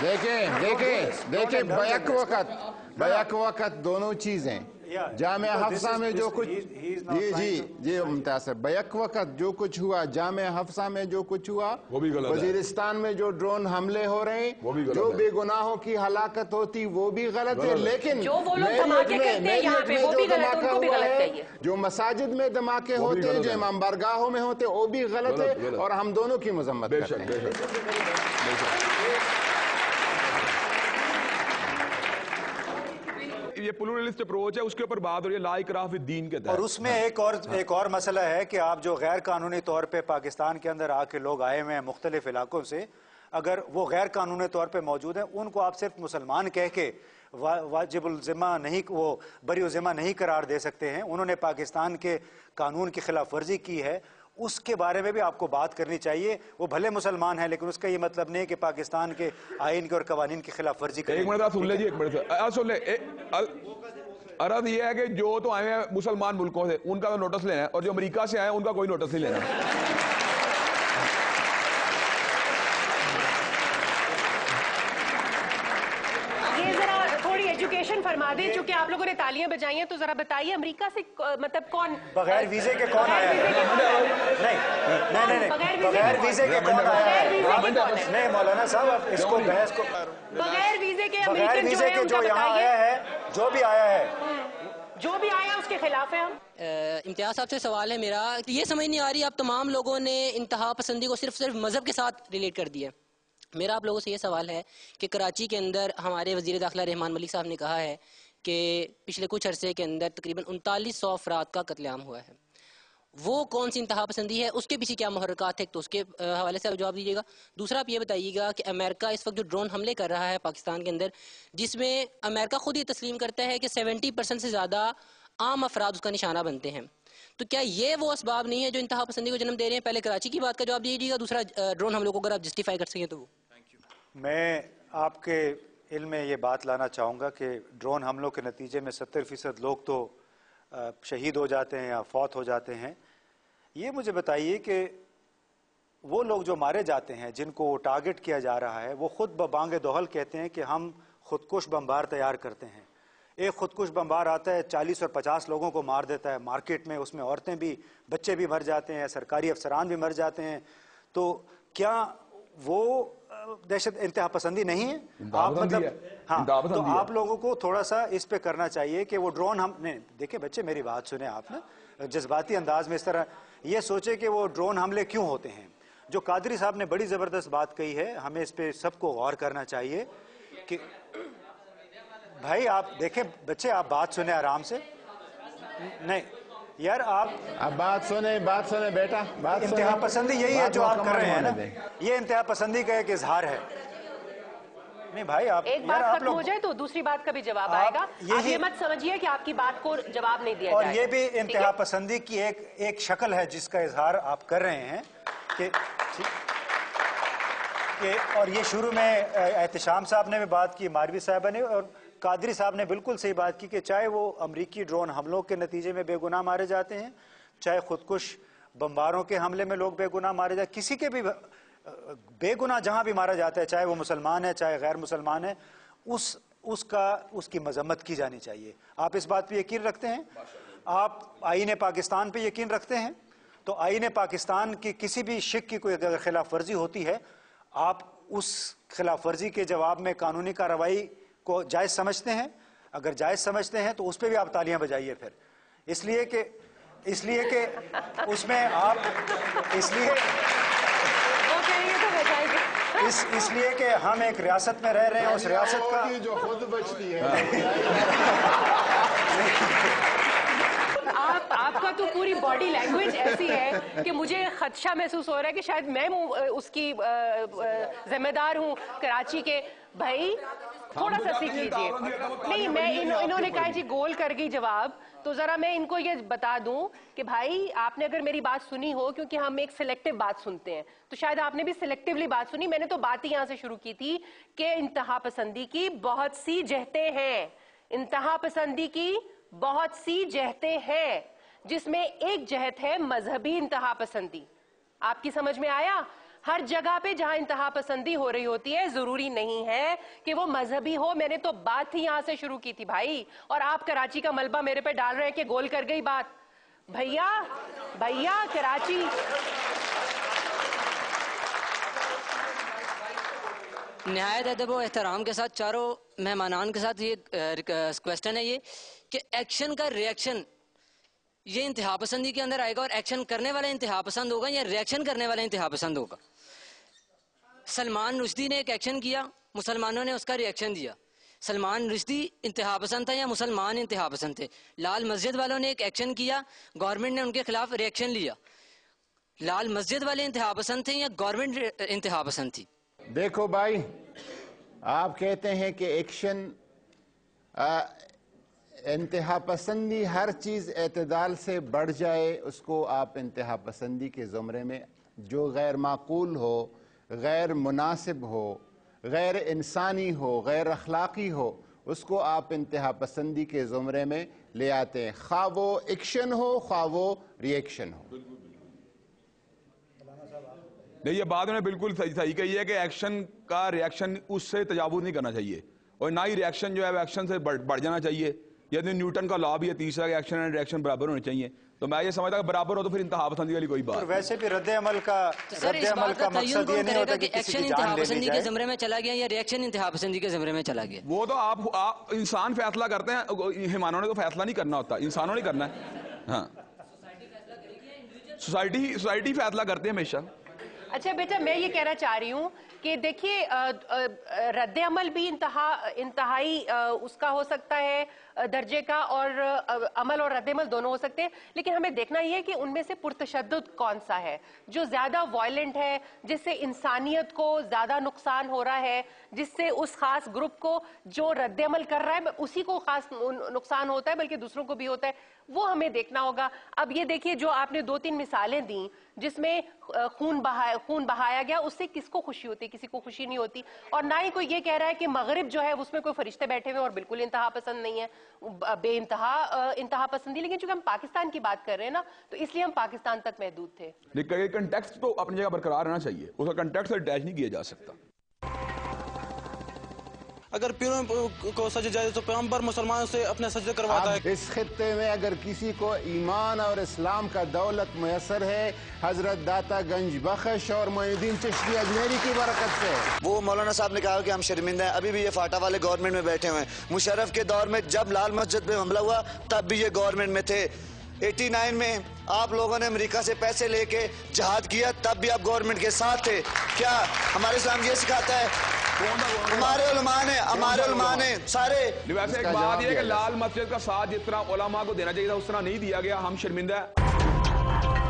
देखें बैक वक़्त दोनों चीज़ें जामिया हफ्सा में जो कुछ जी मुमताज़ साहब, बैक वक़्त जो कुछ हुआ जामिया हफ्सा में जो कुछ हुआ, वजीरिस्तान में जो ड्रोन हमले हो रहे हैं, जो बेगुनाहों की हलाकत होती वो भी गलत है, लेकिन जो मसाजिद में धमाके होते हैं, जो इमाम बारगाहों में होते हैं, वो भी गलत है और हम दोनों की मजम्मत करते हैं। ये प्लूरलिस्ट अप्रोच है, उसके ऊपर बात हो रही है ला इकराह फिद्दीन के तहत। और उसमें एक और मसला है कि आप जो गैर कानूनी तौर पे पाकिस्तान के अंदर आके लोग आए हुए हैं मुख्तलिफ इलाकों से, अगर वो गैर कानूनी तौर पे मौजूद हैं, उनको आप सिर्फ मुसलमान कह के वाजिबुल ज़िम्मा नहीं, वो बरीउ ज़िम्मा नहीं करार दे सकते हैं। उन्होंने पाकिस्तान के कानून की खिलाफ वर्जी की है, उसके बारे में भी आपको बात करनी चाहिए। वो भले मुसलमान है, लेकिन उसका ये मतलब नहीं है कि पाकिस्तान के आइन के और कवानीन की खिलाफ वर्जी करें। एक मिनट सुन लीजिए, एक मिनट सुन ले। अर्ज ये है कि जो तो आए हैं मुसलमान मुल्कों से, उनका तो नोटिस लेना है, और जो अमेरिका से आए हैं उनका कोई नोटिस नहीं लेना। एजुकेशन फरमा दे, चूंकि आप लोगों ने तालियां बजाई हैं, तो जरा बताइए अमेरिका से मतलब कौन बगैर वीजे के कौन आया है? नहीं, बगैर वीजे के कौन आया है? नहीं मौलाना साहब, आप इसको बहस को बगैर वीजे के बगैर वीजे के जो यहाँ आया है, जो भी आया है उसके खिलाफ है हम। इम्तियाज साहब से सवाल है मेरा, ये समझ नहीं आ रही आप तमाम लोगों ने इंतहा पसंदी को सिर्फ मजहब के साथ रिलेट कर दिया। मेरा आप लोगों से ये सवाल है कि कराची के अंदर हमारे वज़ीर दाखिला रहमान मलिक साहब ने कहा है कि पिछले कुछ अरसे के अंदर तकरीबन 3900 अफराद का कत्लेआम हुआ है। वो कौन सी इंतहा पसंदी है, उसके पीछे क्या मुहर्रकात है, तो उसके हवाले से आप जवाब दीजिएगा। दूसरा आप ये बताइएगा कि अमेरिका इस वक्त जो ड्रोन हमले कर रहा है पाकिस्तान के अंदर, जिसमें अमेरिका खुद ही तस्लीम करता है कि 70% से ज़्यादा आम अफराद उसका निशाना बनते हैं, तो क्या ये वो असबाब नहीं है जो इंतहा पसंदी को जन्म दे रहे हैं? पहले कराची की बात का जवाब दीजिएगा, दूसरा ड्रोन हमलों को अगर आप जस्टिफाई कर सकें तो। मैं आपके इल्म में ये बात लाना चाहूँगा कि ड्रोन हमलों के नतीजे में 70% लोग तो शहीद हो जाते हैं या फौत हो जाते हैं। ये मुझे बताइए कि वो लोग जो मारे जाते हैं, जिनको टारगेट किया जा रहा है, वो खुद बबांगे दोहल कहते हैं कि हम खुदकुश बमबार तैयार करते हैं। एक खुदकुश बमबार आता है 40 और 50 लोगों को मार देता है मार्केट में, उसमें औरतें भी बच्चे भी मर जाते हैं, सरकारी अफसरान भी मर जाते हैं। तो क्या वो दहशत इंतहा पसंदी नहीं है? आप मतलब हाँ, तो आप लोगों को थोड़ा सा इस पे करना चाहिए कि वो ड्रोन हम नहीं देखिए बच्चे, मेरी बात सुने आप ना, जज्बाती अंदाज में इस तरह ये सोचे कि वो ड्रोन हमले क्यों होते हैं। जो कादरी साहब ने बड़ी ज़बरदस्त बात कही है, हमें इस पे सबको गौर करना चाहिए कि भाई आप देखें बच्चे, आप बात सुने आराम से। नहीं यार, आप बात सुने बेटा, बात इंतहा पसंदी यही है जो आप कर रहे हैं ना, ये इंतहा पसंदी का एक इजहार है। नहीं भाई, आप एक बात खत्म हो जाए तो दूसरी बात का भी जवाब आएगा। आप ये मत समझिए कि आपकी बात को जवाब नहीं दिया और ये भी इंतहा पसंदी की एक शक्ल है जिसका इजहार आप कर रहे हैं कि और ये शुरू में एहतिशाम साहब ने भी बात की, मारवी साहबा ने, और कादरी साहब ने बिल्कुल सही बात की कि चाहे वो अमरीकी ड्रोन हमलों के नतीजे में बेगुनाह मारे जाते हैं, चाहे खुदकुश बमबारों के हमले में लोग बेगुनाह मारे जाते, किसी के भी बेगुनाह जहां भी मारा जाता है, चाहे वो मुसलमान है चाहे गैर मुसलमान है, उसकी मजम्मत की जानी चाहिए। आप इस बात पे यकीन रखते हैं? आप आईन पाकिस्तान पे यकीन रखते हैं? तो आईन पाकिस्तान की किसी भी शिक की कोई अगर खिलाफ वर्जी होती है, आप उस खिलाफ वर्जी के जवाब में कानूनी कार्रवाई को जायज़ समझते हैं? अगर जायज़ समझते हैं तो उस पर भी आप तालियां बजाइए फिर, इसलिए कि उसमें आप इसलिए कि हम एक रियासत में रह रहे हैं, उस रियासत का जो खुद बचती है। आपका तो पूरी बॉडी लैंग्वेज ऐसी है कि मुझे खदशा महसूस हो रहा है कि शायद मैं उसकी जिम्मेदार हूँ कराची के। भाई थोड़ा सा सीख लीजिए। नहीं, मैं इन्होंने कहा जी गोल कर गई जवाब, तो जरा मैं इनको ये बता दूं कि भाई आपने अगर मेरी बात सुनी हो, क्योंकि हम एक सिलेक्टिव बात सुनते हैं, तो शायद आपने भी सिलेक्टिवली बात सुनी। मैंने तो बात ही यहां से शुरू की थी कि इंतहा पसंदी की बहुत सी जहतें हैं, इंतहा पसंदी की बहुत सी जहतें हैं, जिसमें एक जहत है मजहबी इंतहा पसंदी। आपकी समझ में आया? ہر جگہ پہ جہاں انتہا پسندی ہو رہی ہوتی ہے ضروری نہیں ہے کہ وہ مذہبی ہو. میں نے تو بات ہی یہاں سے شروع کی تھی بھائی, اور آپ کراچی کا ملبہ میرے پہ ڈال رہے ہیں کہ گول کر گئی بات. بھیا کراچی نہایت ادب و احترام کے ساتھ چاروں مہمانان کے ساتھ یہ کویسچن ہے یہ کہ ایکشن کا ریئیکشن یہ انتہا پسندی کے اندر آئے گا, اور ایکشن کرنے والا انتہا پسند ہوگا یا ریئیکشن کرنے والا انتہا پسند ہوگا؟ سلمان رشدی نے ایک ایکشن کیا, مسلمانوں نے اس کا ریئیکشن دیا. سلمان رشدی انتہا پسند تھا یا مسلمان انتہا پسند تھے؟ لال مسجد والوں نے ایک ایکشن کیا, گورنمنٹ نے ان کے خلاف ریئیکشن لیا. لال مسجد والے انتہا پسند تھے یا گورنمنٹ انتہا پسند تھی؟ دیکھو بھائی, آپ کہتے ہیں کہ ایکشن انتہا پسندی ہر چیز اعتدال سے بڑھ جائے اس کو آپ انتہا پسندی کے زمرے میں, جو غیر معقول ہو, غیر مناسب ہو, غیر انسانی ہو, غیر اخلاقی ہو, اس کو آپ انتہا پسندی کے زمرے میں لے آتے ہیں, خواہ وہ ایکشن ہو خواہ وہ ریئیکشن ہو. نہیں, یہ بات انہیں بالکل صحیح کہی ہے کہ ایکشن کا ریئیکشن اس سے تجاوز نہیں کرنا چاہیے, اور نہ ہی ریئیکشن جو ہے وہ ایکشن سے بڑھ جانا چاہیے. یہ نیوٹن کا لا بھی ہے تیسرا کہ ایکشن اینڈ ریئیکشن برابر ہونے چاہیے. تو میں یہ سمجھتا کہ برابر ہو تو پھر انتہا پسندی والی کوئی بات. اور ویسے بھی رد عمل کا مقصد یہ نہیں ہوتا کہ کسی کی جان لے لی پسندی کے زمرے میں چلا گیا یا ریئیکشن انتہا پسندی کے زمرے میں چلا گیا. وہ تو آپ انسان فیصلہ کرتے ہیں, حیوانوں نے تو فیصلہ نہیں کرنا ہوتا, انسانوں نے کرنا ہے. ہاں, سوسائٹی فیصلہ کرتے ہیں ہمیشہ. اچھا بیٹا, میں یہ کہنا چاہ رہی ہوں کہ دیکھیے رد عمل بھی انتہائی اس کا ہو سکتا ہے درجے کا, اور عمل اور رد عمل دونوں ہو سکتے ہیں, لیکن ہمیں دیکھنا یہ ہے کہ ان میں سے پرتشدد کون سا ہے, جو زیادہ وائلنٹ ہے, جس سے انسانیت کو زیادہ نقصان ہو رہا ہے, جس سے اس خاص گروپ کو جو رد عمل کر رہا ہے اسی کو خاص نقصان ہوتا ہے بلکہ دوسروں کو بھی ہوتا ہے, وہ ہمیں دیکھنا ہوگا. اب یہ دیکھیے جو آپ نے 2-3 مثالیں دیں جس میں خون بہایا گیا, اس سے کس کو خوشی ہوتی, کسی کو خوشی نہیں ہوتی. اور نہ ہی کوئی یہ کہہ رہا ہے کہ مغرب جو ہے اس میں کوئی فرشتے بیٹھے ہوئے اور بالکل انتہا پسند نہیں ہے, بے انتہا پسندی. لیکن چونکہ ہم پاکستان کی بات کر رہے ہیں نا, تو اس لیے ہم پاکستان تک محدود تھے. لیکن کنٹیکسٹ تو اپنی جگہ برقرار رہنا چاہیے, اس کا کنٹیکسٹ اٹیچ نہیں کیا جا سکتا. اگر پیروں کو سجدہ جائے تو پیغمبر مسلمانوں سے اپنے سجدے کرواتا ہے. اس خطے میں اگر کسی کو ایمان اور اسلام کا دولت میسر ہے, حضرت داتا گنج بخش اور معین الدین چشتی اجمیری کی برکت سے. وہ مولانا صاحب نے کہا کہ ہم شرمندہ ہیں, ابھی بھی یہ فاٹا والے گورنمنٹ میں بیٹھے ہوئے ہیں. مشرف کے دور میں جب لال مسجد پہ حملہ ہوا تب بھی یہ گورنمنٹ میں تھے. 89 میں آپ لوگوں نے امریکہ سے پیسے لے کے جہاد کیا, تب بھی آپ گورنمنٹ کے ساتھ تھے. کیا ہمارے اسلام یہ سکھاتا ہے؟ ہمارے علماء نے سارے. ویسے ایک بات یہ ہے کہ لال مسجد کا ساتھ جس طرح علماء کو دینا چاہیے تھا اس طرح نہیں دیا گیا, ہم شرمندہ ہیں.